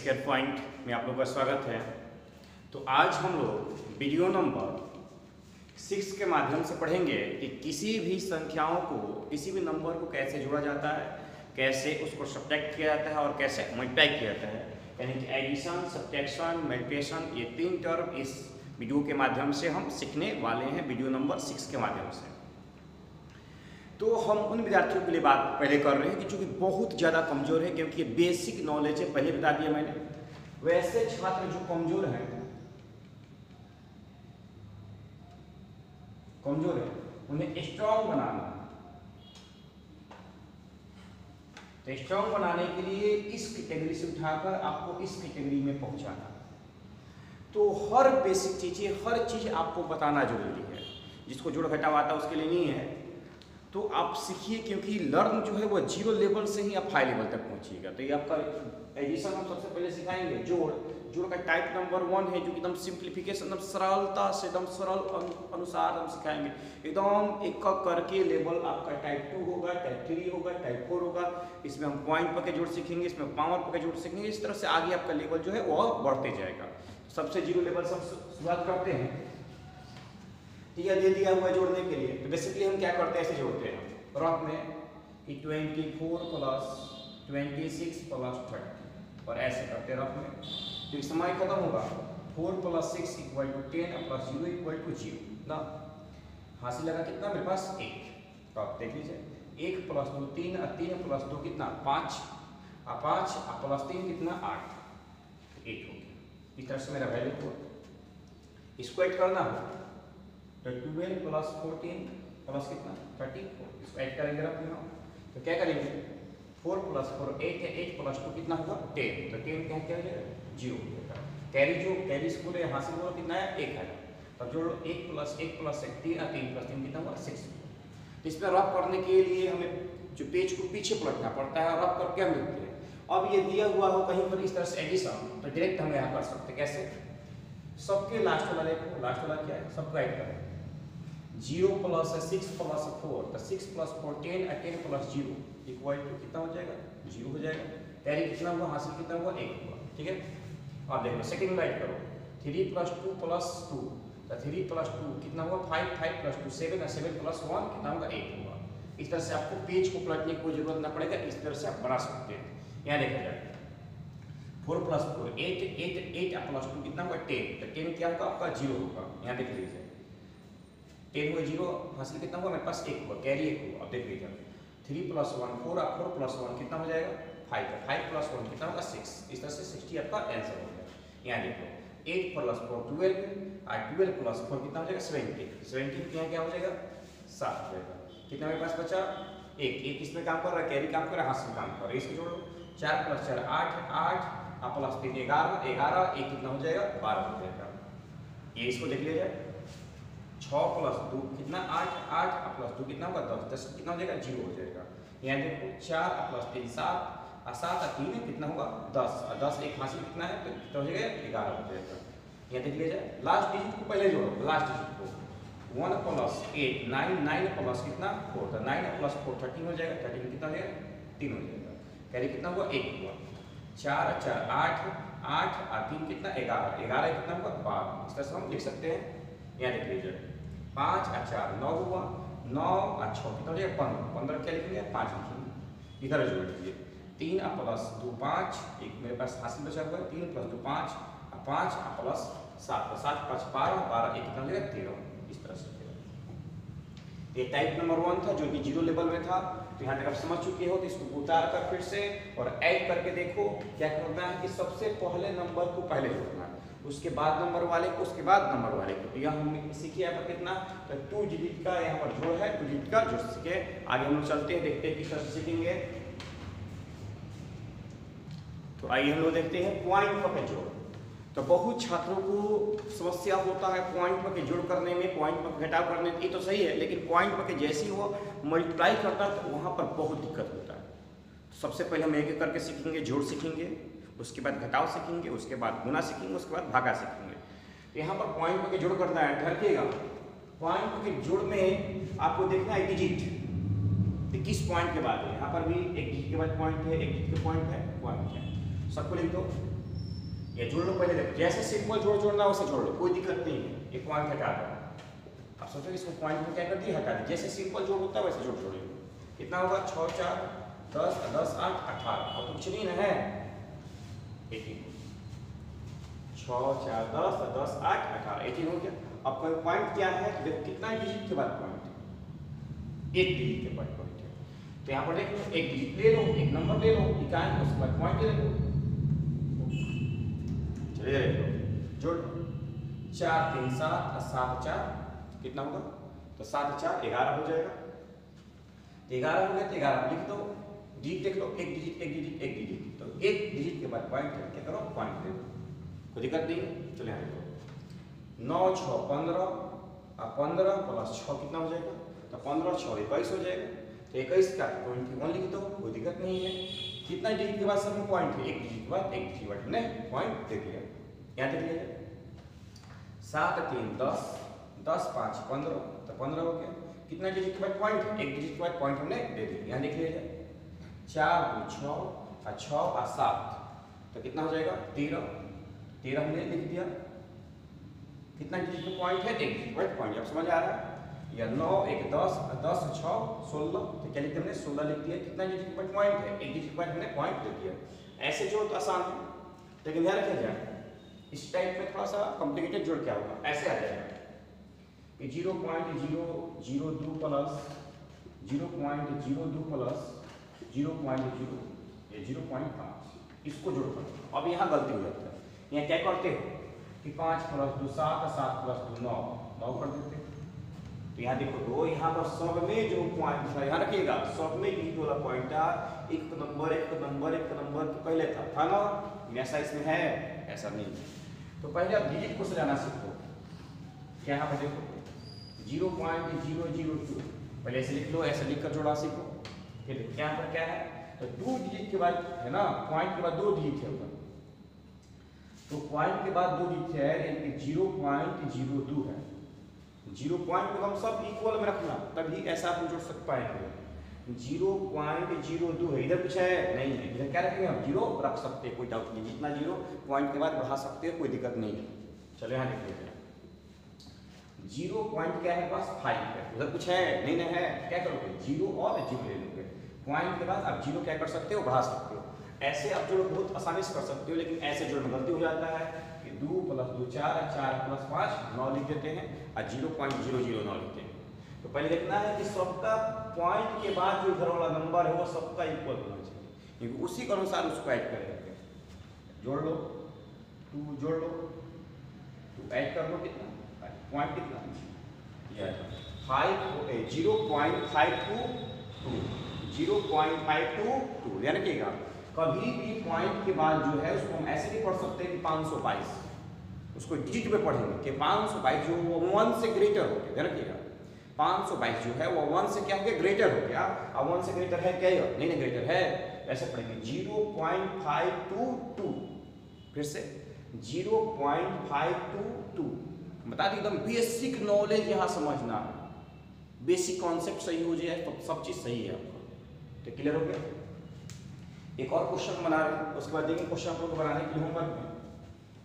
Square point में आप लोगों का स्वागत है। तो आज हम लोग वीडियो नंबर 6 के माध्यम से पढ़ेंगे कि किसी भी संख्याओं को, किसी भी नंबर को कैसे जोड़ा जाता है, कैसे उसको सब्ट्रैक्ट किया जाता है और कैसे मल्टीप्लाई किया जाता है। यानी कि एडिशन, सब्ट्रैक्शन, मल्टीप्लिकेशन, ये 3 टर्म इस वीडियो के माध्यम से हम सीखने वाले हैं, वीडियो नंबर 6 के माध्यम से। तो हम उन विद्यार्थियों के लिए बात पहले कर रहे हैं कि जो कि बहुत ज़्यादा कमज़ोर है, क्योंकि ये बेसिक नॉलेज है, पहले बता दिया मैंने। वैसे छात्र जो कमज़ोर है उन्हें स्ट्रॉन्ग बनाना। तो स्ट्रॉन्ग बनाने के लिए इस कैटेगरी से उठाकर आपको इस कैटेगरी में पहुंचाना। तो हर बेसिक चीज़ें, हर चीज़ आपको बताना जरूरी है। जिसको जोड़ घटाव आता है उसके लिए नहीं है, तो आप सीखिए, क्योंकि लर्न जो है वो 0 लेवल से ही आप हाई लेवल तक पहुंचिएगा। तो ये आपका एडिशन हम सबसे पहले सिखाएंगे। जोड़ का टाइप नंबर 1 है, जो कि एकदम सिंप्लीफिकेशन, एकदम सरलता से, एकदम सरल अनुसार हम सिखाएंगे। एकदम एक करके लेवल आपका टाइप 2 होगा, टाइप 3 होगा, टाइप 4 होगा। इसमें हम पॉइंट पर के जोड़ सीखेंगे, इसमें पावर पर के जोड़ सीखेंगे। इस तरह से आगे आपका लेवल जो है वो बढ़ते जाएगा। सबसे 0 लेवल से हम शुरुआत करते हैं। ठीक है, दे दिया हुआ जोड़ने के लिए। तो बेसिकली हम क्या करते हैं, ऐसे जोड़ते हैं रफ में कि 24 प्लस 26 प्लस 30 और ऐसे करते हैं रफ में। तो समय खत्म होगा 4 plus 6 equal to 10 plus 0 equal to 0 ना। हासिल लगा कितना मेरे पास 1। तो आप देख लीजिए 1 प्लस 2 3 और 3 प्लस 2 कितना 5 और 5 और प्लस 3 कितना 8, 8 हो गया। इस तरह से मेरा वैल्यू को इसको ऐड करना हो तो 12 प्लस 14 प्लस कितना 34, इसको ऐड करेंगे रख देना। तो क्या करेंगे 4 प्लस 4 8 है, 8 प्लस 2 कितना होगा 10। तो 10 क्या हो जाएगा 0 हो जाएगा। कैरी स्कूल है, यहाँ से बोलो कितना है 1 है। तब जोड़ो 1 प्लस 1 प्लस 1 3 और 3 प्लस 3 कितना हुआ 6। तो इसमें रफ करने के लिए हमें जो पेज को पीछे पलटना पड़ता है और रफ करके हम लिखते हैं। अब ये दिया हुआ हो कहीं पर इस तरह से एडिशन, तो डायरेक्ट हम यहाँ कर सकते हैं। कैसे, सबके लास्ट वाला देखो, लास्ट वाला क्या है, सबको ऐड करें। 0 प्लस 6 प्लस 4, तो 6 प्लस 4 10 और 10 प्लस 0 इक्वल टू कितना हो जाएगा 0 हो जाएगा। कैरी कितना हुआ, हासिल कितना हुआ 1 हुआ। ठीक है, अब देख लो सेकंड में ऐड करो 3 प्लस 2 प्लस 2, तो 3 प्लस 2 कितना हुआ 5, 5 प्लस 2 7 और 7 प्लस 1 कितना होगा 8 हुआ। इस तरह से आपको पेज को पलटने की कोई जरूरत ना पड़ेगा, इस तरह से आप बना सकते हैं। यहाँ देखा जाए 4 प्लस 4 8 8 8 प्लस 2 कितना होगा 10, तो 10 क्या होगा आपका 0 होगा। यहाँ देख लीजिए 10 हुआ 0, हासिल कितना हुआ मेरे पास 1 हुआ, कैरी 1 हुआ। अब देख लीजिए 3 प्लस 1 4 और 4 प्लस 1 कितना हो जाएगा 5, 5 प्लस 1 कितना होगा 6। इस तरह से 60 आपका आंसर हो गया। यहाँ देखो 8 प्लस 4 12 और 12 प्लस 4 कितना हो जाएगा 17, 17 के यहाँ क्या हो जाएगा 7 हो जाएगा। कितना मेरे पास बचा 1 इसमें काम कर रहा है, कैरी काम कर रहा है, हासिल काम कर रहा है। इसको जोड़ो 4 प्लस 4 8 8 और प्लस 3 11 11 1 कितना हो जाएगा 12 हो जाएगा। ये इसको देख लिया जाए 6 प्लस 2 कितना 8 8 प्लस 2 कितना होगा 10, 10 कितना हो जाएगा 0 हो जाएगा। यहाँ देखो 4 प्लस 3 7 और 7 और 3 कितना होगा 10 और 10 एक हासिल कितना है तो कितना हो जाएगा 11 हो जाएगा। यहाँ देख लिया जाए लास्ट डिजिट को पहले जोड़ो, लास्ट डिजिट को 1 प्लस 8 9 9 प्लस कितना 4, तो 9 प्लस 4 13 हो जाएगा। 13 कितना हो जाएगा 3 हो जाएगा। कैरी कितना हुआ 1 हुआ। 4 और 4 8 8 और 3 कितना 11 11 कितना होगा 12। इस तरह से हम लिख सकते हैं। यहाँ देख लीजिए 5 और 4 9 हुआ, 9 और 6 कितना हो जाएगा 15, 15 क्या लिखेंगे 5 लिखेंगे। इधर जोड़ लीजिए 3 और प्लस 2 5, एक मेरे पास हासिल बचा हुआ है 3 प्लस 2 5 और 5 और प्लस 7, 7 5 12 12 एक कितना हो जाएगा 13। इस तरह से ये टाइप नंबर 1 था, जो कि 0 लेवल में था। तो यहाँ तक आप समझ चुके हो, तो इसको उतार कर फिर से और ऐड करके देखो क्या करना है कि सबसे पहले नंबर को पहले जोड़ना है, उसके बाद नंबर वाले को, उसके बाद नंबर वाले को। तो यहाँ हमने सीखे यहाँ पर कितना, तो 2 डिजिट का यहाँ पर जोड़ है, 2 डिजिट का जोड़ सीखे। आगे हम लोग चलते हैं, देखते हैं किस तरह से सीखेंगे। तो आइए हम लोग देखते हैं पॉइंट पर जोड़। तो बहुत छात्रों को समस्या होता है पॉइंट पर के जोड़ करने में, पॉइंट पर घटाव करने में। ये तो सही है, लेकिन पॉइंट पर के जैसे ही वो मल्टीप्लाई करता है तो वहाँ पर बहुत दिक्कत होता है। तो सबसे पहले हम एक एक करके सीखेंगे, जोड़ सीखेंगे, उसके बाद घटाव सीखेंगे, उसके बाद गुना सीखेंगे, उसके बाद भागा सीखेंगे। तो यहाँ पर पॉइंट पर के जोड़ करना है, ढरकेगा पॉइंट पर के जोड़ में आपको देखना है डिजिट किस पॉइंट के बाद है। यहाँ पर भी एक डिजिट के बाद पॉइंट है, एक डिजिट के पॉइंट है, सबको लिख दो। ये जोड़ लो पहले, देखो जैसे सिंपल जोड़ना वैसे जोड़ लो, कोई दिक्कत नहीं है। एक पॉइंट हटा दो, आप सोचो इसको पॉइंट में क्या कर दिया, हटा दिया। जैसे सिंपल जोड़ होता है वैसे जोड़ लो। कितना होगा 6 4 10 10 8 18 और कुछ नहीं ना है 18। 6 4 10 10 8 18 18 हो गया। अब पॉइंट क्या है, देखो कितना डिजिट के बाद पॉइंट है, एक डिजिट के बाद पॉइंट है। तो यहाँ पर देखो एक डिजिट ले लो, एक नंबर ले लो, इकाई उसके बाद पॉइंट ले लो, चलिए जोड़ लो। 4 3 7 7 4 कितना होगा, तो 7 4 11 हो जाएगा। 11 हो गया तो 11 लिख दो, डिजिट देख लो, एक डिजिट एक डिजिट एक डिजिट, तो एक डिजिट के बाद पॉइंट क्या करो, पॉइंट ले लो, कोई दिक्कत नहीं है। चलिए यहाँ देखो 9 6 15 और 15 प्लस 6 कितना हो जाएगा, तो 15 6 21 हो जाएगा। तो 21 का 21 लिख दो, कोई दिक्कत नहीं है। कितना डिजिट के बाद सब में पॉइंट है, एक डिजिट के बाद एक डिजिट के बाद हमने पॉइंट दे दिया। यहाँ देख लीजिए 7 3 10 10 5 15, तो 15 हो गया। कितना डिजिट के बाद पॉइंट है, एक डिजिट के बाद पॉइंट हमने दे दिया। यहाँ देख लीजिए 4 2 6 और 6 और 7, तो कितना हो जाएगा 13 13 हमने लिख दिया। कितना डिजिट में पॉइंट है, एक डिजिट पर पॉइंट, अब समझ आ रहा है। या 9 1 10 10 6 16, तो क्या लिखते हमने 16 लिख दिया। कितना डिजिट पर पॉइंट है, एक डिजिट पर हमने पॉइंट दे दिया। ऐसे जोड़ तो आसान है, लेकिन ध्यान रखिए जाए इस टाइप में थोड़ा सा कॉम्प्लिकेटेड जोड़ क्या होगा, ऐसे आ जाएगा कि 0.002 प्लस 0.02 प्लस 0.0 ये 0.5, इसको जोड़ करो। अब यहाँ गलती हो जाती है, यहाँ क्या करते हो कि 5 प्लस 2 7 7 प्लस 2 9 9 कर देते। तो यहाँ देखो दो, यहाँ पर सब में जो पॉइंट था, यहाँ रखिएगा सब में डिजिट वाला पॉइंट था, एक नंबर एक नंबर एक नंबर के पहले था ना, ऐसा इसमें है, ऐसा नहीं। तो पहले आप डिजिट को सजाना सीखो। क्या यहाँ पर देखो 0.002, पहले ऐसे लिख लो, ऐसे लिखकर जोड़ा सीखो। फिर यहाँ पर क्या है, तो 2 डिजिट के बाद है ना, पॉइंट के बाद 2 डिजिट है ऊपर, तो पॉइंट के बाद 2 डिजिट है, यानी 0.02 है। 0 पॉइंट को हम सब इक्वल में रखना, तभी ऐसा हम जोड़ सक पाएंगे। 0.02 है, इधर कुछ है नहीं है, इधर क्या रखेंगे हम 0 रख सकते हैं, कोई डाउट नहीं, जितना 0 पॉइंट के बाद बढ़ा सकते हैं, कोई दिक्कत नहीं है। चलो यहाँ लिख लेते हैं 0 पॉइंट क्या है पास 5 है, उधर कुछ है नहीं ना है, क्या करोगे 0 और 0 ले लोगे। पॉइंट के बाद आप 0 क्या कर सकते हो, बढ़ा सकते हो। ऐसे आप जोड़ बहुत आसानी से कर सकते हो, लेकिन ऐसे जोड़ में गलती हो जाता है कि 2 प्लस 2 4 4 प्लस 5 9 लिख देते हैं और 0.009 लिखते हैं। तो पहले देखना है कि सबका पॉइंट के बाद जो इधर वाला नंबर है वो सबका इक्वल होना चाहिए, क्योंकि उसी के अनुसार उसको ऐड करेंगे। जोड़ लो 2 जोड़ लो 2 ऐड कर लो, कितना पॉइंट कितना 0.522 ध्यान रखिएगा। कभी भी पॉइंट के बाद जो है उसको हम ऐसे नहीं पढ़ सकते कि 522, उसको डिजिट में पढ़ेंगे कि 522 जो वो 1 से ग्रेटर हो गया। ध्यान रखिएगा 522 जो है वो 1 से क्या हो गया, ग्रेटर हो गया। अब 1 से ग्रेटर है क्या, नहीं नहीं ग्रेटर है, ऐसे पढ़ेंगे 0.522, फिर से 0.522। बता दी एकदम बेसिक नॉलेज यहाँ समझना है, बेसिक कॉन्सेप्ट सही हो जाए तो सब चीज सही है आपको। तो क्लियर हो गया। एक और क्वेश्चन बना रहे हैं, उसके बाद देखेंगे क्वेश्चन आप लोग बनाने के लिए होमवर्क में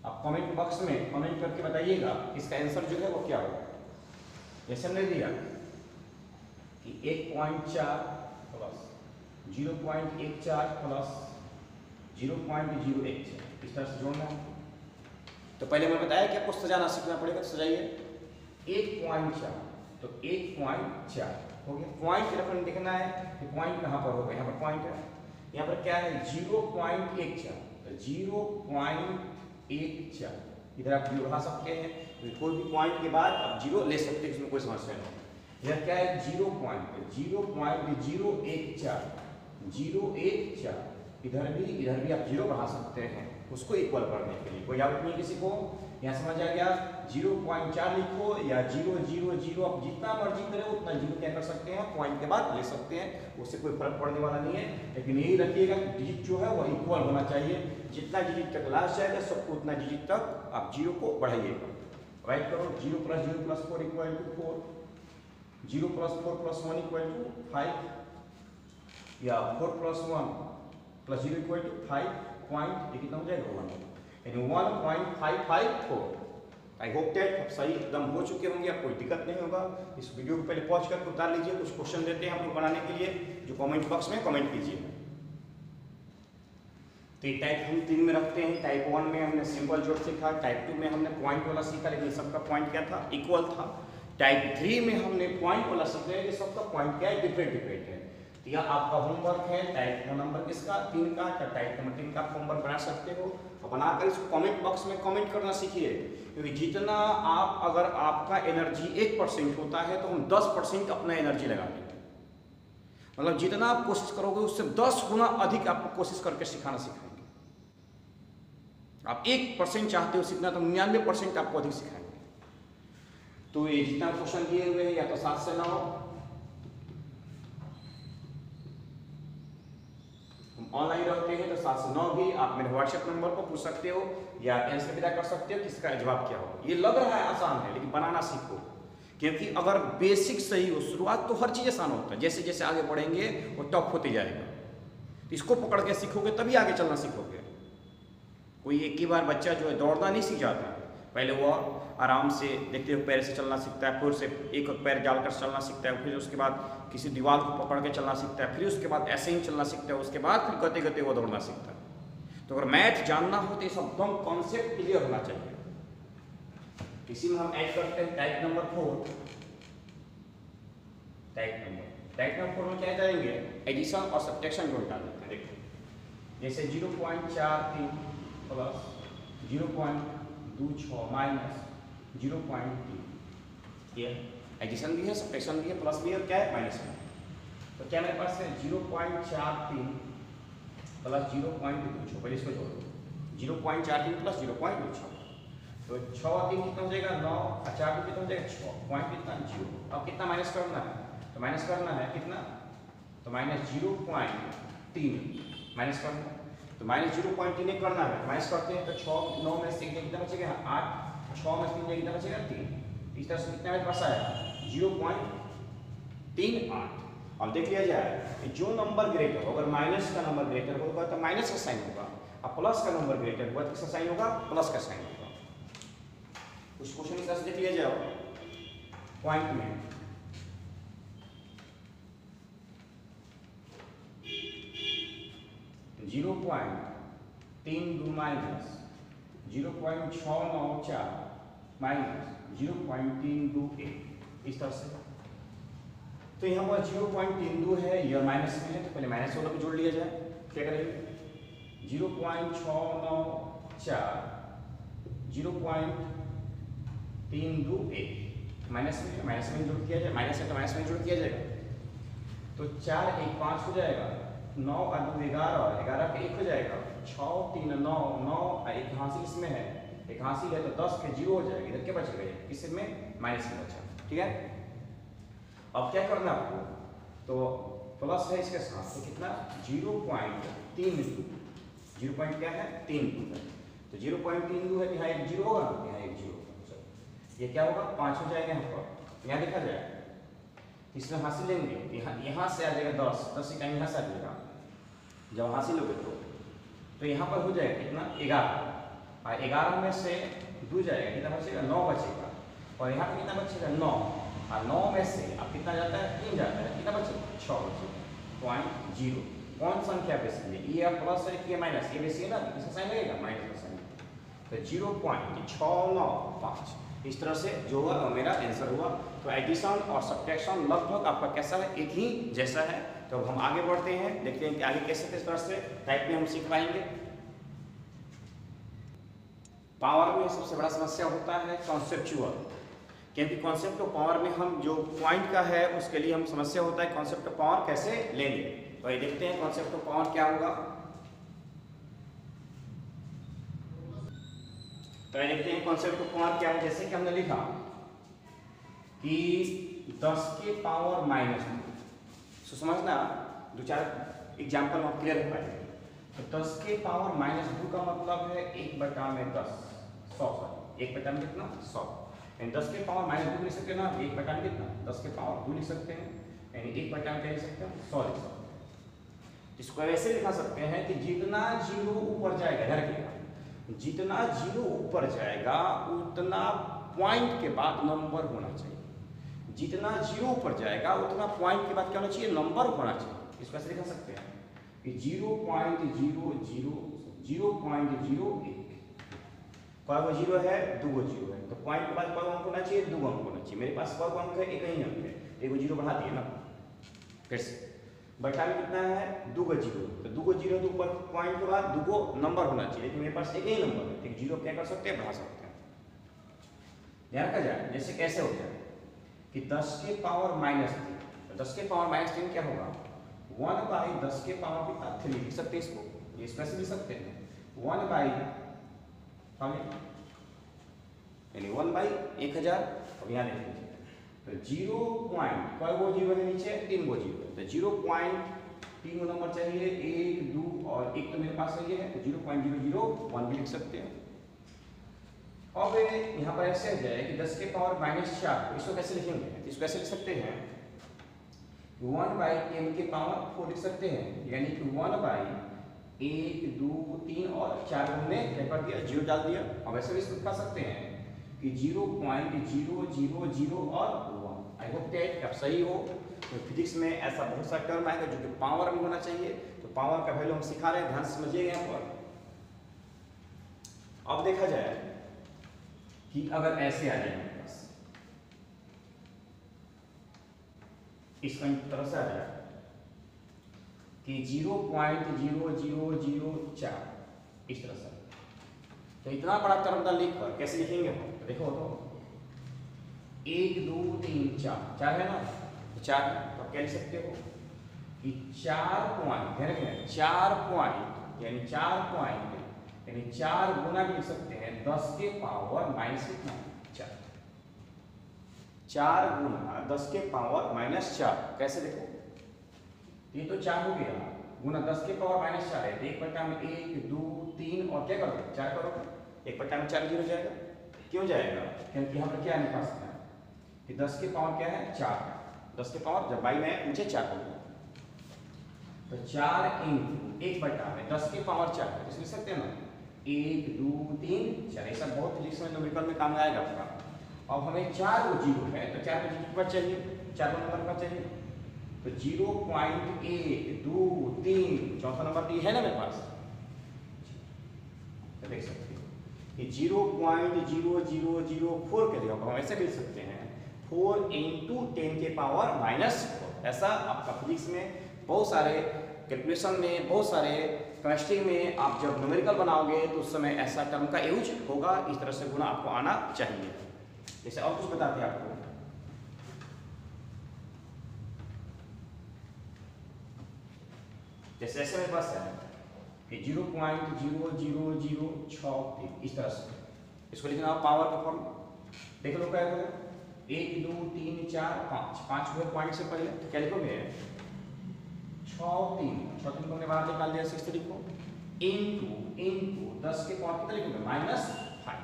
आप कमेंट बॉक्स में कमेंट करके बताइएगा इसका आंसर जो है वो क्या होगा। जैसे हमने दिया कि 1.4 प्लस 0.14 प्लस 0.014, इस तरह से जोड़ना है। तो पहले मैंने बताया कि आपको सजाना सीखना पड़ेगा, तो सजाइए 1.4, तो 1.4 हो गया। पॉइंट रेफरेंस देखना है कि पॉइंट कहाँ पर होगा, यहाँ पर पॉइंट है, यहाँ पर क्या है 0.14, तो 0.14 इधर आप 0 बढ़ा सकते हैं, कोई भी पॉइंट के बाद आप 0 ले सकते हैं, इसमें कोई समस्या नहीं। इधर क्या है 0.014 इधर भी आप 0 बढ़ा सकते हैं उसको इक्वल करने के लिए। कोई डाउट नहीं किसी को, यहाँ समझ आ गया। 0.4 लिखो या 0.000, आप जितना मर्जी करें उतना 0 क्या कर सकते हैं, पॉइंट के बाद ले सकते हैं, उससे कोई फर्क पड़ने वाला नहीं है। लेकिन यही रखिएगा डिजिट जो है वो इक्वल होना चाहिए, जितना डिजिट तक लास्ट जाएगा सबको उतना डिजिट तक आप 0 को बढ़ाइएगा। राइट करो 0 + 0 + 4 = 4, 0 + 4 + 1 = 5, या 4 + 1 + 0 = 5 पॉइंट, ये कितना हो जाएगा 1। यानी 1.554। आई होप दैट आप सही एकदम हो चुके होंगे, आप कोई दिक्कत नहीं होगा। इस वीडियो को पहले पॉज करके उतार लीजिए, कुछ क्वेश्चन देते हैं हम लोग बनाने के लिए, जो कमेंट बॉक्स में कमेंट कीजिए। तो ये टाइप हम 3 में रखते हैं। टाइप 1 में हमने सिंपल जोड़ सीखा, टाइप 2 में हमने पॉइंट वाला सीखा, लेकिन सबका पॉइंट क्या था, इक्वल था। टाइप 3 में हमने पॉइंट वाला सीखा है कि सबका पॉइंट क्या है, डिफरेंट डिफरेंट है। तो यह आपका होमवर्क है। टाइप नंबर किसका, 3 का, क्या टाइप नंबर 3 का आप होमवर्क बना सकते हो और बनाकर इसको कमेंट बॉक्स में कमेंट करना सीखिए। क्योंकि जितना आप, अगर आपका एनर्जी 1% होता है तो हम 10% अपना एनर्जी लगा देंगे। मतलब जितना आप कोशिश करोगे उससे 10 गुना अधिक आपको कोशिश करके सिखाना सिखाएंगे। आप 1% चाहते हो सीखना तो 99% आपको अधिक सिखाएंगे। तो ये जितना क्वेश्चन दिए हुए हैं या तो 7 से 9 ऑनलाइन रहते हैं तो 7 से 9 भी आप मेरे व्हाट्सएप नंबर पर पूछ सकते हो या आंसर विदा कर सकते हो किसका जवाब क्या हो। ये लग रहा है आसान है, लेकिन बनाना सीखो। क्योंकि अगर बेसिक सही हो, शुरुआत तो हर चीज़ आसान होता है, जैसे जैसे आगे बढ़ेंगे वो टफ होते जाएगा। तो इसको पकड़ के सीखोगे तभी आगे चलना सीखोगे। कोई एक ही बार बच्चा जो है दौड़ना नहीं सीख जाता, पहले वो आराम से देखते हुए पैर से चलना सीखता है, फिर से एक पैर डालकर चलना सीखता है, फिर उसके बाद किसी दीवार को पकड़ के चलना सीखता है, फिर उसके बाद ऐसे ही चलना सीखता है, उसके बाद फिर गते गते वो दौड़ना सीखता है। तो अगर मैथ जानना हो तो ये सब एकदम कॉन्सेप्ट क्लियर होना चाहिए। इसी में हम ऐड करते हैं टाइप नंबर 4। टाइप नंबर 4 में क्या जाएंगे, एडिशन और सब्ट्रैक्शन जोड़ डालते हैं। देखो जैसे 0.43 प्लस 0.26 माइनस 0.3, ये एडिशन भी है, सब्ट्रैक्शन भी है, प्लस भी है और क्या है, माइनस है। तो क्या मेरे पास है 0.43 प्लस 0.26, पहले इसको जोड़ो, 0.43 प्लस 0.26, तो 6 और 3 कितना हो जाएगा 9 और 4 कितना हो जाएगा 6, पॉइंट कितना 0। अब कितना माइनस करना है, तो माइनस करना है कितना, तो माइनस 0.3 माइनस करना है, तो माइनस 0.3 करना है, माइनस करते हैं तो 6 9 में से कितना बचेगा 8, 6 में से 3 कितना बचेगा 3। इस तरह से कितना मेरे पास आया 0.38। अब देख लिया जाए जो नंबर ग्रेटर हो, अगर माइनस का नंबर ग्रेटर होगा तो माइनस का साइन होगा, और प्लस का नंबर ग्रेटर होगा तो किसका साइन होगा, प्लस का साइन होगा। कुछ क्वेश्चन इस तरह से देख लिया जाए पॉइंट में, जीरो पॉइंट 32 माइनस 0.694 माइनस 0.328, इस तरह से। तो यहाँ पर 0.32 है, यह माइनस में है, तो पहले माइनस वाला भी जोड़ लिया जाए। क्या करेंगे 0.694 0.328 माइनस में, माइनस में जोड़ किया जाए, माइनस है तो माइनस में जोड़ किया जाएगा। तो 4 1 5 हो जाएगा, 9 और 2 11, 11 का 1 हो जाएगा, 6 3 9 9, एक हासिल इसमें है, एक हासिल है तो 10 के 0 हो जाएगा। इधर क्या बचेगा, इसमें माइनस में बचा। ठीक है, अब क्या करना आपको, तो प्लस है इसके साथ, तो कितना 0.32, 0 पॉइंट क्या है 32 है, तो 0.32 है, यहाँ एक 0 होगा, यहाँ एक 0 होगा, ये क्या होगा 5 हो जाएगा। यहाँ पर यहाँ देखा जाए इसमें हासिल लेंगे, यहाँ से आ जाएगा 10 से कहीं यहाँ से आ जाएगा, जब हासिल लोगे तो यहाँ पर हो जाएगा कितना 11, और 11 में से 2 जाएगा, कितना बचेगा 9 बचेगा, और यहाँ पर कितना बचेगा 9, और 9 में से अब कितना जाता है 3 जाता है, कितना बचेगा 6 बचेगा। 0.0 कौन संख्या बेसी है, ये प्लस है कि माइनस, ये बेसी है ना, इसका साइन लगेगा माइनस का साइन, तो 0.695 इस तरह से जो हुआ मेरा आंसर हुआ। तो एडिशन और सब्ट्रैक्शन लगभग आपका कैसा है, एक ही जैसा है। तो अब हम आगे बढ़ते हैं, देखते हैं कि आगे कैसे किस तरह से टाइप में हम सीख पाएंगे। पावर में सबसे बड़ा समस्या होता है कॉन्सेप्चुअल, क्योंकि कॉन्सेप्ट ऑफ पावर में हम जो पॉइंट का है उसके लिए हम समस्या होता है कॉन्सेप्ट ऑफ पावर कैसे लेंगे। तो ये देखते हैं कॉन्सेप्ट ऑफ पावर क्या होगा। तो ये देखते हैं कॉन्सेप्ट ऑफ पावर क्या है। जैसे कि हमने लिखा कि 10 के पावर -2, तो समझना 2-4 एग्जाम्पल में क्लियर हो पाएंगे। तो 10 के पावर -2 का मतलब है 1/10 100, 1/में कितना 100, यानी 10 के पावर -2 लिख सकते हैं ना, 1/में कितना 10 के पावर 2 लिख सकते हैं, यानी 1/में क्या लिख सकते हैं 100 लिख सकते हैं। इसको ऐसे लिखा सकते हैं कि जितना 0 ऊपर जाएगा, ध्यान रखिएगा, जितना जीरो ऊपर जाएगा उतना पॉइंट के बाद नंबर होना चाहिए। जितना जीरो ऊपर जाएगा उतना पॉइंट के बाद क्या होना चाहिए, नंबर होना चाहिए। इसको ऐसे लिख सकते हैं कि 0.001 कौन जीरो है, दो जीरो है, तो पॉइंट के बाद कौन अंक होना चाहिए, दो अंक होना चाहिए। मेरे पास कौन अंक है, एक ही अंक है, एक जीरो बढ़ा दिए ना। फिर से बटा में कितना है, दो जीरो, तो दो जीरो तो ऊपर पॉइंट के बाद दो नंबर होना चाहिए, लेकिन मेरे पास एक ही नंबर है, एक जीरो क्या कर सकते हैं, बढ़ा सकते हैं। ध्यान रखा जाए, जैसे कैसे हो जाए कि 10 के पावर -3, तो 10 के पावर -3 क्या होगा, 1/10 के पावर कितना 3 लिख सकते हैं इसको, ये स्पेशल लिख सकते हैं 1/1000। अब यहाँ देख लीजिए तो 0 पॉइंट कोई वो जीरो है नीचे, 3 वो जीरो है, तो 0.3 नंबर चाहिए, 1 2 और 1 तो मेरे पास है, ये है, तो 0.001 भी लिख सकते हैं। अब यहाँ पर ऐसे आ जाए कि 10 के पावर -4, इसको कैसे लिखेंगे, इसको कैसे लिख सकते हैं 1/10 के पावर 4 लिख सकते हैं, यानी कि 1/1 2 3 और 4 हमने क्या कर दिया, जीरो डाल दिया। अब ऐसे भी इसको लिख सकते हैं कि 0.000 और 1। आई होप दैट आप सही हो। तो फिजिक्स में ऐसा बहुत सा टर्म आएगा जो कि पावर में होना चाहिए, तो पावर का वैल्यू हम सिखा रहे हैं, ध्यान से समझिएगा यहाँ पर। अब देखा जाए कि अगर ऐसे आ जाए मेरे पास, इसका तरह से आ जाए कि 0.0004 इस तरह से, तो इतना बड़ा टर्म लिखकर कैसे लिखेंगे हम, तो देखो तो 1 2 3 4 है ना, तो 4 तो क्या लिख सकते हो कि 4 पॉइंट, ध्यान रखना 4 पॉइंट यानी 4 पॉइंट यानी 4 गुना भी लिख सकते हैं 10 के पावर कितना 4, 4 गुना 10 के पावर -4। कैसे देखो, ये तो 4 हो गया गुना 10 के पावर -4 है, तो 1/में 1 2 3 और क्या करोगे 4 करोगे, 1/में 4 जीरो जाएगा। क्यों जाएगा, क्योंकि यहाँ पर क्या है पास कि 10 के पावर क्या है 4, 10 के पावर जब बाई में नीचे 4 हो गया, तो 4 इंटू 1/में 10 के पावर 4 है, तो लिख सकते हैं ना 1 2 3 4। ऐसा बहुत फिजिक्स में न्यूमेरिकल में काम आएगा आपका। अब हमें 4 वो जीरो है, तो 4 को जीरो चाहिए, 4 नंबर का चाहिए, तो 0.1 2 3 चौथा नंबर तो है ना मेरे पास, तो देख सकते हो कि 0.0004 के जगह हम ऐसे लिख सकते हैं 4 × 10 के पावर -4। ऐसा आपका फिजिक्स में बहुत सारे कैलकुलेशन में, बहुत सारे केमिस्ट्री में आप जब न्यूमेरिकल बनाओगे तो उस समय ऐसा टर्म का यूज होगा, इस तरह से गुना आपको आना चाहिए। जैसे और कुछ बताते हैं आपको, जैसे ऐसे मेरे पास है कि 0.00063 इस तरह से, इसको लिखना पावर का फॉर्म देख लो क्या है, 1 2 3 4 5 हुए पॉइंट से पहले, तो क्या लिखोगे 6 3 को हमने बाहर निकाल दिया 63 को, इनटू 10 के पावर कितना लिखोगे -5,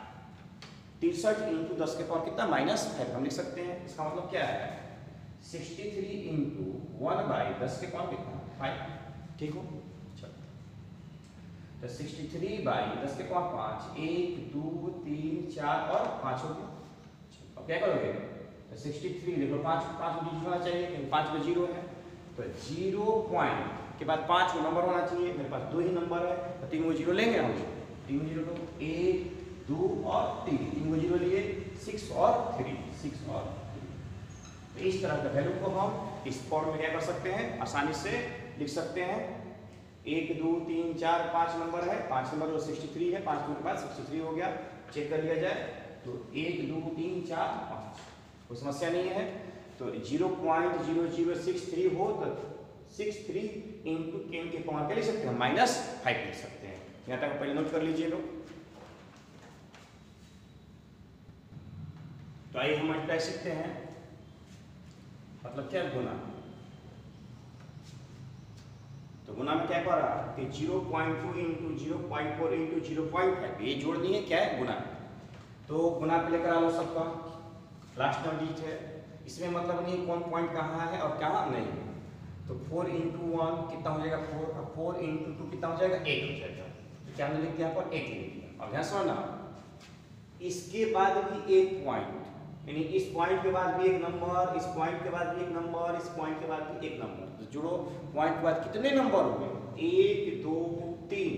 63 इंटू 10 के पावर कितना -5 हम लिख सकते हैं। इसका मतलब क्या है 63 इंटू 1/10 के पावर कितना 5, ठीक हो। चलो तो 63/10 के पावर 5, 1 2 3 4 और 5 हो गया। अब क्या करोगे तो 63 देखो 5 डिजिट होना चाहिए क्योंकि 5 में 0 है, तो 0 पॉइंट के बाद 5 को नंबर होना चाहिए, मेरे पास 2 ही नंबर है, तो 3 वो जीरो लेंगे हम, 3 जीरो तो 1 2 और 3 वो जीरो लिए 6 और 3। तो इस तरह का वैल्यू को हम इस फॉर्म में क्या कर सकते हैं, आसानी से लिख सकते हैं। 1 2 3 4 5 नंबर है, 5 नंबर जो 63 है, 5 के बाद 63 हो गया, चेक कर लिया जाए तो 1 2 3 4 5 कोई समस्या नहीं है। तो 0.0063 हो तो 63 इंटू 10 के पावर क्या लिख सकते हैं -5 लिख सकते हैं। यहाँ तक पहले नोट कर लीजिए लोग। तो आइए हम मल्टीप्लाई सीखते हैं, मतलब क्या गुना, तो गुना में क्या कर रहा है कि 0.2 इंटू 0.4 इंटू 0.5 ये जोड़ दिए, क्या है गुना। तो गुना पे लेकर आ लो सबका, लास्ट नंबर डिजिट है, इसमें मतलब नहीं कौन पॉइंट कहाँ है और कहाँ नहीं है। तो 4 इंटू 1 कितना हो जाएगा 4, और 4 इंटू 2 कितना हो जाएगा 8 हो जाएगा, तो क्या हमने लिख दिया यहाँ पर 8 लिख दिया। अब ध्यान समझना, इसके बाद भी एक पॉइंट, यानी इस पॉइंट के बाद भी एक नंबर, इस पॉइंट के बाद भी एक नंबर, इस पॉइंट के बाद भी एक नंबर। तो जोड़ो, पॉइंट के बाद कितने नंबर हुए? 1 2 3।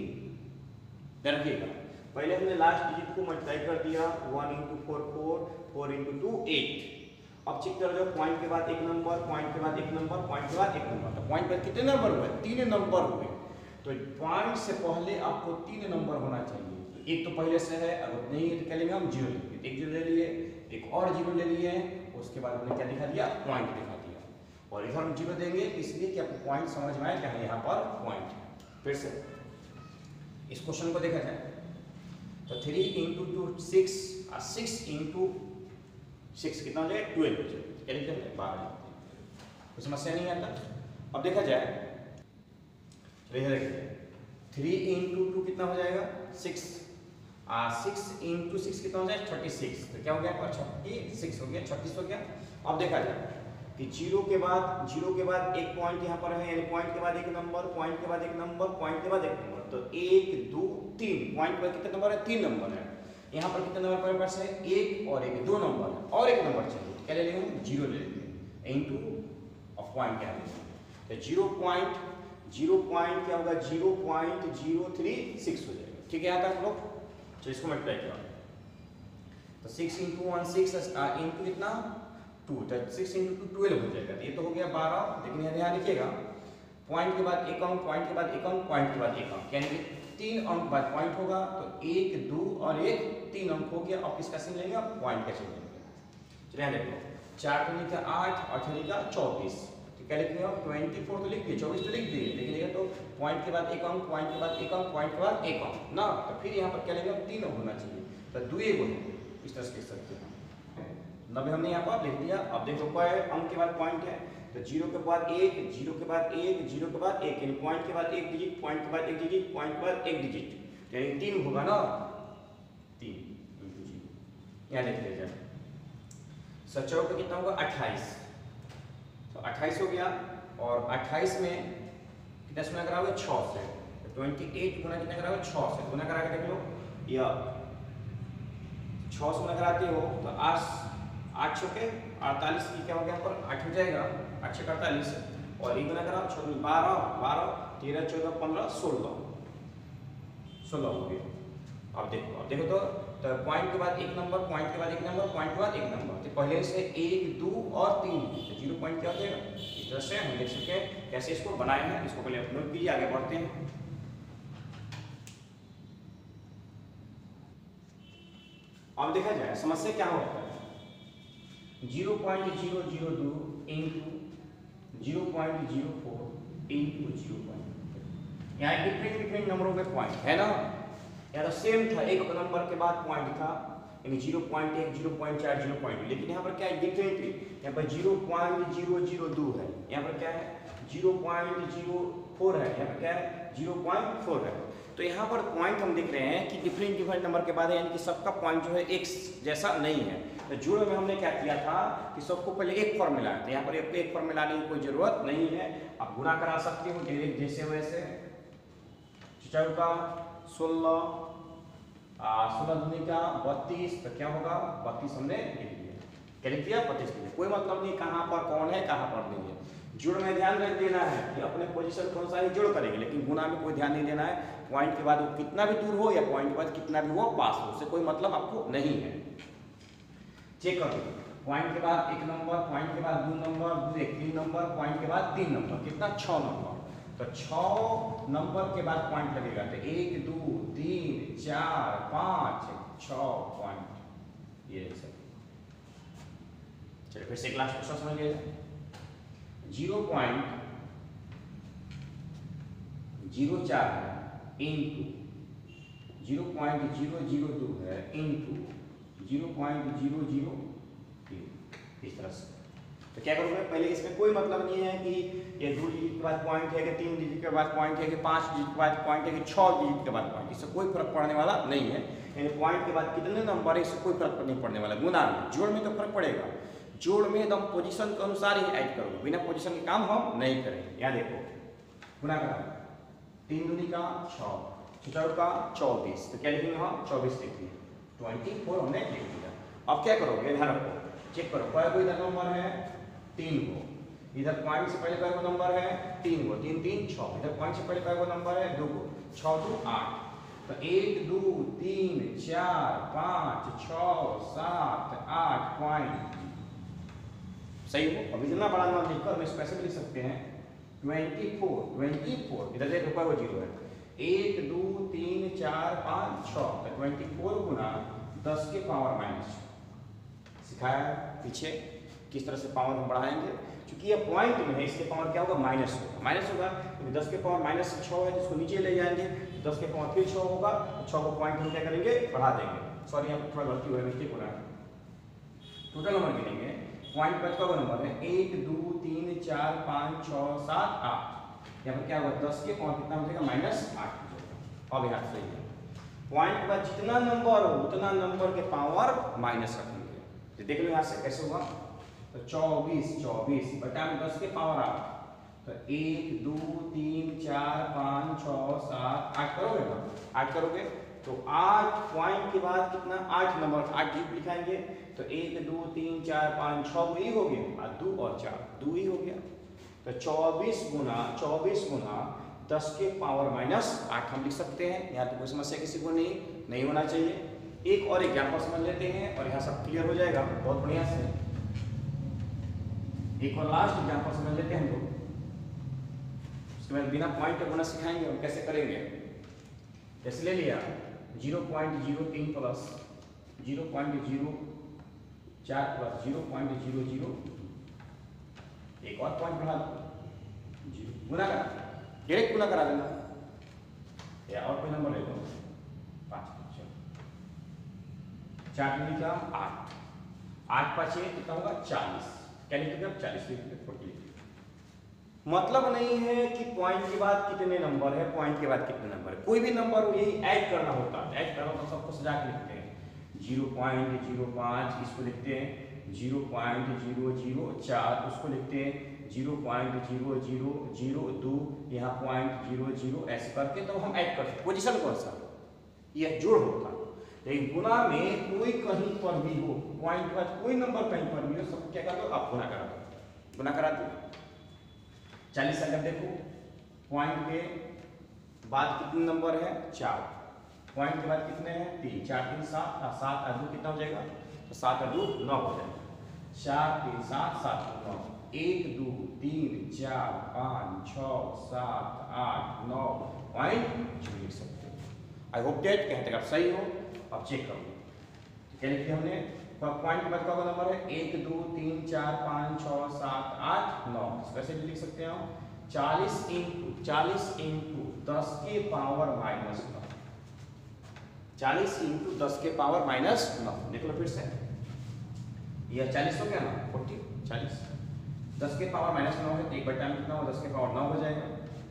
ध्यान रखिएगा, पहले हमने लास्ट डिजिट को मल्टीप्लाई कर दिया, 1 × 4 4, 4 × 2 8। अब चेक कर लो, पॉइंट के बाद एक नंबर, पॉइंट के बाद एक नंबर, पॉइंट के बाद एक नंबर। तो पॉइंट पर कितने नंबर हुए? 3 नंबर हुए। तो पॉइंट से पहले आपको 3 नंबर होना चाहिए। तो एक तो पहले से है, अगर नहीं है तो क्या लेंगे हम? 0 लेंगे। एक 0 ले लिए, एक और 0 ले लिए, उसके बाद हमने क्या दिखा दिया? पॉइंट दिखा दिया। और इधर हम 0 देंगे इसलिए कि आपको पॉइंट समझ में आए, क्या है यहाँ पर पॉइंट है। फिर से इस क्वेश्चन को देखा जाए तो 3 × 2 6 और 6 × 6 कितना हो जाए? 12 हो जाए। क्या लिखते हैं? 12। कोई समस्या नहीं आता। अब देखा जाए, चलिए देखिए, 3 × 2 कितना हो जाएगा? 6। 6 × 6 कितना हो जाए? 36। तो क्या हो गया? 36 हो गया, 36 हो गया। अब देखा जाए कि 0 के बाद एक पॉइंट यहाँ पर है, यानी पॉइंट के बाद एक नंबर, पॉइंट के बाद एक नंबर, पॉइंट के बाद एक नंबर। तो 1 2 3, पॉइंट पर कितने नंबर है? 3 नंबर है। यहाँ पर कितने नंबर पर पास है? 1 और 1, 2 नंबर है, और एक नंबर चाहिए। क्या ले लेंगे? 0 ले लेंगे, इनटू ऑफ पॉइंट क्या है? तो 0 पॉइंट क्या होगा? 0.036 हो जाएगा। ठीक है यहाँ तक लोग? तो इसको मल्टीप्लाई किया तो 6 × 1 6 इंटू कितना? 2। तो 6 × 2 12 हो जाएगा। ये तो हो गया 12। लेकिन यहाँ ध्यान रखिएगा, पॉइंट के बाद एक अंक, पॉइंट के बाद एक अंक, पॉइंट के बाद एक अंक, यानी कि 3 अंक बाद पॉइंट होगा। तो 1 2 और 1 3 अंक हो गया। अब किसका चिन्ह लेंगे? अब पॉइंट का चिन्ह लेंगे। चलिए देखो, 4 × 8 8 × 24। तो क्या लिखेंगे? 24 तो लिख दिए, 24 तो लिख दिए, लेकिन ये तो पॉइंट के बाद एक अंक, पॉइंट के बाद एक अंक, पॉइंट के बाद एक अंक ना। तो फिर यहाँ पर क्या लेंगे? 3 अंक होना चाहिए। तो 2 1 है, इस तरह से लिख सकते हैं। 90 हमने यहाँ पर लिख दिया। अब देखो अंक के बाद पॉइंट है, तो 0 के बाद 1, 0 के बाद 1, 0 के बाद 1, यानी पॉइंट के बाद एक डिजिट, पॉइंट के बाद एक डिजिट, पॉइंट के बाद एक डिजिट, यानी 3 होगा ना। 3 × 0 यहाँ देख लीजिए। 7 का कितना होगा? 28। तो 28 हो गया। और 28 में कितना से गुना करा हुआ? 6 से। तो 28 गुना कितना करा हुआ? 6 से। गुना करा के देख लो, या 6 से गुना कराते हो तो 8 छक्के 48 की क्या हो गया? पर 8 हो जाएगा, 8 छक्के 48। और ये गुना करा 12 12 13 14 15 16 हो गया। अब देखो तो पॉइंट के बाद एक नंबर, पॉइंट के बाद एक नंबर, पॉइंट के बाद एक नंबर। तो पहले से 1 2 और 3, तो 0 पॉइंट क्या हो जाएगा? इस तरह से हम देख सकते हैं कैसे इसको बनाए हैं। इसको पहले नोट कीजिए, आगे बढ़ते हैं। अब देखा जाए समस्या क्या होता है। 0.002 इंटू 0.04 इंटू 0. यहाँ डिफरेंट नंबरों पे पॉइंट है ना। यहाँ तो सेम था, एक नंबर के बाद पॉइंट था, यानी 0.1 0.4 0.2, लेकिन यहाँ पर क्या है? डिफरेंट है। यहाँ पर 0.002 है, यहाँ पर क्या है? 0.04 है, यहाँ पर क्या है? 0.4 है। तो यहाँ पर पॉइंट हम देख रहे हैं कि डिफरेंट नंबर के बाद है, यानी कि सबका पॉइंट जो है एक जैसा नहीं है। तो जोड़ में हमने क्या किया था कि सबको पहले एक फॉर्म मिलाया था। यहाँ पर एक फॉर्म मिलाने की कोई जरूरत नहीं है, आप गुणा करा सकते हो जैसे वैसे। 4 का 16, 16 दूनी का 32, तो क्या होगा? 32 हमने लिख दिया। क्या लिख दिया? 32 लिख दिया। कोई मतलब नहीं कहाँ पर कौन है, कहाँ पर नहीं है। जुड़ में ध्यान रख देना है कि अपने पोजीशन कौन सा है, जुड़ करेंगे, लेकिन गुणा में कोई ध्यान नहीं देना है। पॉइंट के बाद वो कितना भी दूर हो या पॉइंट के बाद कितना भी हो पास हो, उससे कोई मतलब आपको नहीं है। चेक कर लो, पॉइंट के बाद एक नंबर, पॉइंट के बाद 2 नंबर, 3 नंबर, पॉइंट के बाद 3 नंबर, कितना? 6 नंबर। तो 6 नंबर के बाद पॉइंट लगेगा, तो 1 2 3 4 5 6 पॉइंट ये सब। चलिए फिर से क्लास क्वेश्चन समझ लीजिए। 0.04 है इंटू 0.002 है इंटू 0.003, इस तरह से। तो क्या करूँगा? पहले इसमें कोई मतलब नहीं है कि ये 2 डिजिट के बाद पॉइंट है कि 3 डिजिट के बाद पॉइंट है कि 5 डिजिट के बाद पॉइंट है कि 6 डिजिट के बाद पॉइंट, इससे कोई फर्क पड़ने वाला नहीं है। यानी पॉइंट के बाद कितने नंबर है इससे कोई फर्क नहीं पड़ने वाला। गुणा में, जोड़ में तो फर्क पड़ेगा। जोड़ में एकदम पोजीशन के अनुसार ही ऐड करोगे, बिना पोजीशन के काम हम नहीं करेंगे। यहाँ देखो, गुणा करा 3 दूनी का 6, 6 का 24, तो क्या लिखेंगे हम 24 लिख दिए, 24 हमने लिख दिया। अब क्या करोगे, ध्यान रखो, चेक करो कोई कोई इधर नंबर है 3 को, इधर पॉइंट से पहले कोई नंबर है 3 को, 3 3 6, इधर पॉइंट से पहले कोई नंबर है 2 को, 6 2 8, तो 1 2 3 4 5 6 7 8 पॉइंट सही हो। अब इतना बड़ा नंबर लिखकर हम स्पेशल लिख सकते हैं 24, इधर देखो कोई वो जीरो है, 1 2 3 4 5 6, तो 24 गुना 10 के पावर माइनस, सिखाया पीछे किस तरह से पावर हम बढ़ाएंगे, क्योंकि ये पॉइंट में है इसके पावर क्या होगा माइनस होगा, क्योंकि 10 के पावर माइनस 6 है जिसको नीचे ले जाएंगे, 10 के पावर फिर 6 होगा, तो 6 को पॉइंट हम क्या करेंगे बढ़ा देंगे, सॉरी यहाँ पर थोड़ा गलती हो रहा है, मिस्टेक हो रहा है, टोटल नंबर गिनेंगे, पॉइंट पर का नंबर है 1 2 3 4 5 6 7 8, यहाँ पर क्या होगा 10 के पावर कितना हो जाएगा माइनस 8 हो जाएगा। अब यहाँ सही है, पॉइंट पर जितना नंबर हो उतना नंबर के पावर माइनस रखेंगे, तो देख लो यहाँ से कैसे हुआ, तो 24 बटा में 10 के पावर 8, तो 1 2 3 4 5 6 7 8 करोगे ना, 8 करोगे तो 8 पॉइंट के बाद कितना 8 नंबर 8 डिजिट लिखाएंगे, तो 1 2 3 4 5 6 वही हो गया, और 2 और 4 2 ही हो गया, तो 24 गुना 10 के पावर माइनस 8 हम लिख सकते हैं। यहाँ तो कोई समस्या किसी को नहीं होना चाहिए। एक और एग्जाम्पल समझ लेते हैं और यहाँ सब क्लियर हो जाएगा बहुत बढ़िया से। एक और लास्ट एग्जाम्पल समझ लेते हैं हम लोग, उसके बाद बिना पॉइंट के गुना सिखाएंगे हम कैसे करेंगे। जैसे ले लिया 0.03 प्लस 0.04 प्लस 0.00, एक और पॉइंट बढ़ा दो, गुना करा, डायरेक्ट गुना करा देना, या और कोई नंबर ले लो 5 4 का 8, 8 5 कितना होगा 40, क्या लिखेंगे अब 40 लिखेंगे, 40 मतलब नहीं है कि पॉइंट के बाद कितने नंबर है, पॉइंट के बाद कितने नंबर है, कोई भी नंबर हो यही ऐड करना होता है, ऐड करना तो सबको सजा के लिखते हैं, 0.05 इसको लिखते हैं, 0.004 उसको लिखते हैं, 0.0002 यहाँ 0.00 ऐसे करके तो हम ऐड करते हैं, पोजीशन कौन सा यह जोड़ होता है। लेकिन गुना में कोई कहीं पर भी हो, पॉइंट के बाद कोई नंबर कहीं पर भी हो, सब क्या कर दो आप गुना करा दो, गुना करा दो। 40 अगर देखो पॉइंट के बाद कितने नंबर है 4, पॉइंट के बाद कितने हैं 3, 4 3 7, 7 और 2 कितना हो जाएगा, तो 7 और 2 9 हो जाएगा, 4 3 7 7 9, 1 2 3 4 5 6 7 8 9 पॉइंट लिख सकते हैं। आई होप डेट कहते हैं आप सही हो। अब चेक करो क्या लिखते हमने, पॉइंट के बाद का नंबर है 1 2 3 4 5 6 7 8 9, कैसे भी लिख सकते हैं हम 40 इंटू 10 के पावर माइनस 9, 40 इंटू 10 के पावर माइनस 9, देख लो फिर से, यह 40 हो गया ना 40, 40 10 के पावर माइनस 9 है, 1 बटा में कितना हो 10 के पावर 9 हो जाएगा,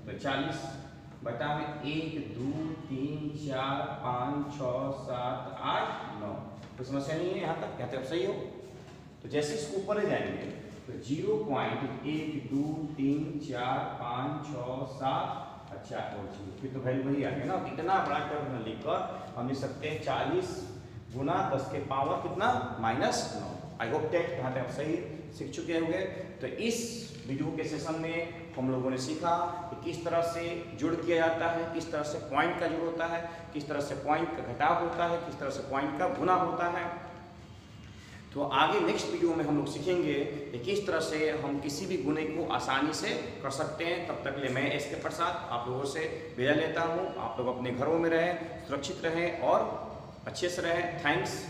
तो 40 बटा में 1 2 3 4 5 6 7 8 9, कोई समस्या नहीं है यहाँ तक सही हो। तो जैसे इसको ऊपर ले जाएंगे तो 0.1 2 3 4 5 6 7 अच्छा और 0, फिर तो वैल्यू वही आ गया ना। इतना बड़ा टर्म लिखकर हम लिख सकते हैं 40 गुना 10 के पावर कितना माइनस 9। आई होप दैट यहाँ तक आप सही सीख चुके होंगे। तो इस वीडियो के सेशन में हम लोगों ने सीखा कि किस तरह से जोड़ किया जाता है, किस तरह से पॉइंट का जोड़ होता है, किस तरह से पॉइंट का घटाव होता है, किस तरह से पॉइंट का गुना होता है। तो आगे नेक्स्ट वीडियो में हम लोग सीखेंगे कि किस तरह से हम किसी भी गुणे को आसानी से कर सकते हैं। तब तक के लिए मैं एस के प्रसाद आप लोगों से विदा लेता हूँ। आप लोग अपने घरों में रहें, सुरक्षित रहें और अच्छे से रहें। थैंक्स।